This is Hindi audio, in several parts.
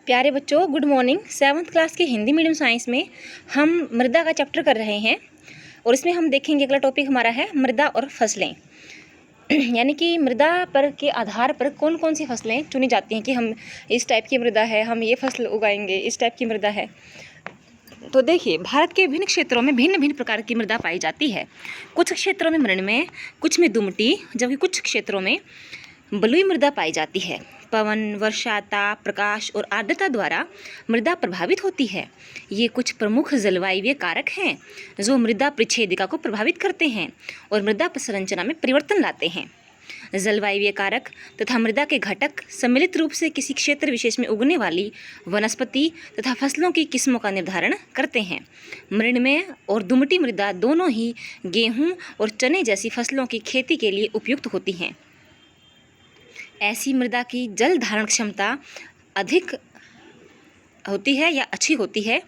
प्यारे बच्चों, गुड मॉर्निंग। 7th क्लास के हिंदी मीडियम साइंस में हम मृदा का चैप्टर कर रहे हैं और इसमें हम देखेंगे अगला टॉपिक हमारा है मृदा और फसलें। यानी कि मृदा पर के आधार पर कौन कौन सी फसलें चुनी जाती हैं कि हम इस टाइप की मृदा है, हम ये फसल उगाएंगे, इस टाइप की मृदा है। तो देखिए, भारत के विभिन्न क्षेत्रों में भिन्न भिन्न प्रकार की मृदा पाई जाती है। कुछ क्षेत्रों में मृणमय, कुछ में दुमटी, जबकि कुछ क्षेत्रों में बलुई मृदा पाई जाती है। पवन, वर्षा, ताप, प्रकाश और आर्द्रता द्वारा मृदा प्रभावित होती है। ये कुछ प्रमुख जलवायु कारक हैं जो मृदा परिच्छेदिका को प्रभावित करते हैं और मृदा संरचना में परिवर्तन लाते हैं। जलवायु कारक तथा मृदा के घटक सम्मिलित रूप से किसी क्षेत्र विशेष में उगने वाली वनस्पति तथा फसलों की किस्मों का निर्धारण करते हैं। मृणमय और दुमटी मृदा दोनों ही गेहूं और चने जैसी फसलों की खेती के लिए उपयुक्त होती हैं। ऐसी मृदा की जल धारण क्षमता अधिक होती है या अच्छी होती है।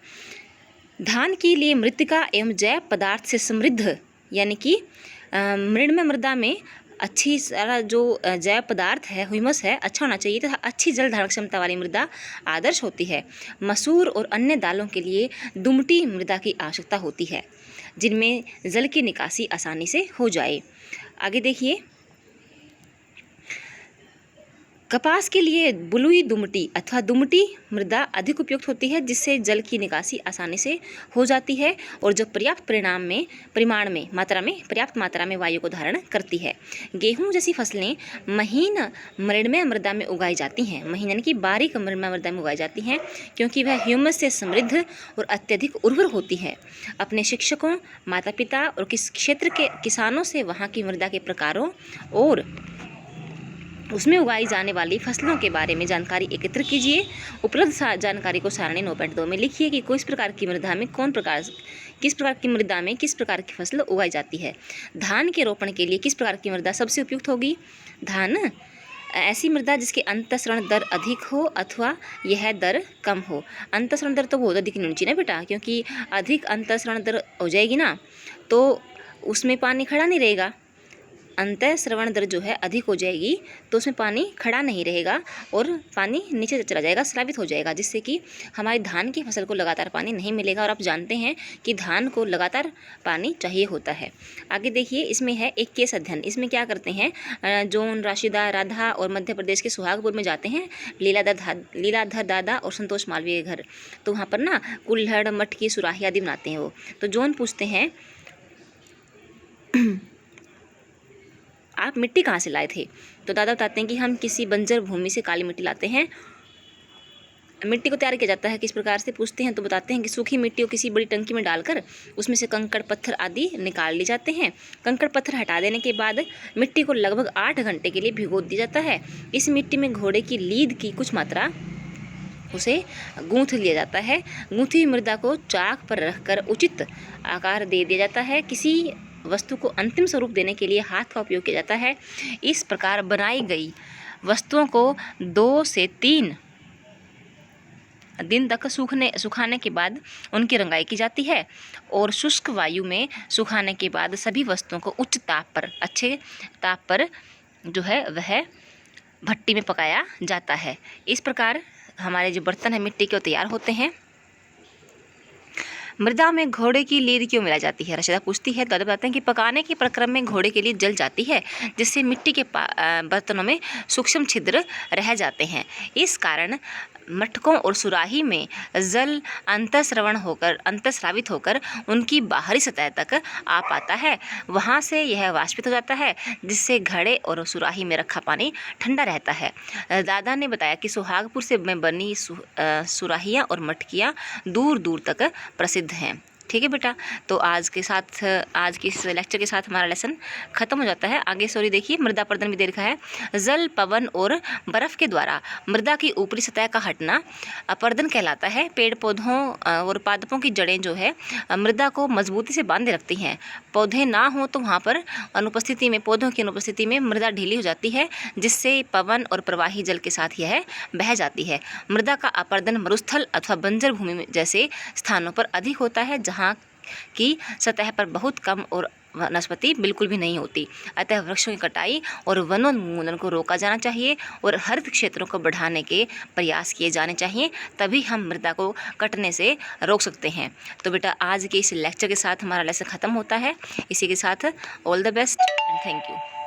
धान के लिए मृत्तिका एवं जैव पदार्थ से समृद्ध, यानी कि मृणमय मृदा में अच्छी सारा जो जैव पदार्थ है, ह्यूमस है, अच्छा होना चाहिए तथा अच्छी जल धारण क्षमता वाली मृदा आदर्श होती है। मसूर और अन्य दालों के लिए दुमटी मृदा की आवश्यकता होती है जिनमें जल की निकासी आसानी से हो जाए। आगे देखिए, कपास के लिए बलुई दुमटी अथवा दुमटी मृदा अधिक उपयुक्त होती है जिससे जल की निकासी आसानी से हो जाती है और जो पर्याप्त मात्रा में वायु को धारण करती है। गेहूं जैसी फसलें महीन मृणमय मृदा में उगाई जाती हैं। महीन यानी कि बारीक मृणमय मृदा में उगाई जाती हैं क्योंकि वह ह्यूमस से समृद्ध और अत्यधिक उर्वर होती है। अपने शिक्षकों, माता पिता और किस क्षेत्र के किसानों से वहाँ की मृदा के प्रकारों और उसमें उगाई जाने वाली फसलों के बारे में जानकारी एकत्र कीजिए। उपलब्ध जानकारी को सारणी 9.2 में लिखिए कि किस प्रकार की मृदा में किस प्रकार की फसल उगाई जाती है। धान के रोपण के लिए किस प्रकार की मृदा सबसे उपयुक्त होगी? धान ऐसी मृदा जिसकी अंतःसरण दर अधिक हो अथवा यह दर कम हो। अंतःसरण दर तो बहुत अधिक नहीं होनी चाहिए ना बेटा, क्योंकि अधिक अंतःसरण दर हो जाएगी ना तो उसमें पानी खड़ा नहीं रहेगा। अंतःस्रवण दर जो है अधिक हो जाएगी तो उसमें पानी खड़ा नहीं रहेगा और पानी नीचे चला जाएगा, स्रावित हो जाएगा, जिससे कि हमारी धान की फसल को लगातार पानी नहीं मिलेगा। और आप जानते हैं कि धान को लगातार पानी चाहिए होता है। आगे देखिए, इसमें है एक केस अध्ययन। इसमें क्या करते हैं, जोन, राशिदा, राधा और मध्य प्रदेश के सुहागपुर में जाते हैं लीलाधर दादा और संतोष मालवीय के घर। तो वहाँ पर ना कुल्हड़, मटकी, सुराही आदि बनाते हैं वो। तो जोन पूछते हैं आप मिट्टी कहाँ से लाए थे? तो दादा बताते हैं कि हम किसी बंजर भूमि से काली मिट्टी लाते हैं। मिट्टी को तैयार किया जाता है किस प्रकार से पूछते हैं तो बताते हैं कि सूखी मिट्टी को किसी बड़ी टंकी में डालकर उसमें से कंकड़ पत्थर आदि निकाल लिए जाते हैं। कंकड़ पत्थर हटा देने के बाद मिट्टी को लगभग 8 घंटे के लिए भिगो दिया जाता है। इस मिट्टी में घोड़े की लीद की कुछ मात्रा उसे गूंथ लिया जाता है। गूंथी मृदा को चाक पर रखकर उचित आकार दे दिया जाता है। किसी वस्तु को अंतिम स्वरूप देने के लिए हाथ का उपयोग किया जाता है। इस प्रकार बनाई गई वस्तुओं को 2 से 3 दिन तक सुखाने के बाद उनकी रंगाई की जाती है और शुष्क वायु में सुखाने के बाद सभी वस्तुओं को उच्च ताप पर, अच्छे ताप पर जो है वह भट्टी में पकाया जाता है। इस प्रकार हमारे जो बर्तन है मिट्टी के, वो तैयार होते हैं। मृदा में घोड़े की लीद क्यों मिलाई जाती है? रशिदा पूछती है। दादा बताते हैं कि पकाने के प्रक्रम में घोड़े की लीद जल जाती है जिससे मिट्टी के बर्तनों में सूक्ष्म छिद्र रह जाते हैं। इस कारण मटकों और सुराही में जल अंतःस्रावित होकर उनकी बाहरी सतह तक आ पाता है। वहाँ से यह वाष्पित हो जाता है जिससे घड़े और सुराही में रखा पानी ठंडा रहता है। दादा ने बताया कि सुहागपुर से बनी सुराहियाँ और मटकियाँ दूर दूर तक प्रसिद्ध हैं। ठीक है बेटा, तो आज के इस लेक्चर के साथ हमारा लेसन खत्म हो जाता है। आगे सॉरी देखिए, मृदा अपर्दन भी दे रखा है। जल, पवन और बर्फ के द्वारा मृदा की ऊपरी सतह का हटना अपर्दन कहलाता है। पेड़ पौधों और पादपों की जड़ें जो है मृदा को मजबूती से बांधे रखती हैं। पौधे ना हो तो वहाँ पर पौधों की अनुपस्थिति में मृदा ढीली हो जाती है जिससे पवन और प्रवाही जल के साथ यह बह जाती है। मृदा का अपर्दन मरुस्थल अथवा बंजर भूमि जैसे स्थानों पर अधिक होता है जहाँ की सतह पर बहुत कम और वनस्पति बिल्कुल भी नहीं होती। अतः वृक्षों की कटाई और वनोन्मूलन को रोका जाना चाहिए और हरित क्षेत्रों को बढ़ाने के प्रयास किए जाने चाहिए, तभी हम मृदा को कटने से रोक सकते हैं। तो बेटा आज के इस लेक्चर के साथ हमारा लेसन ख़त्म होता है। इसी के साथ all the best and thank you.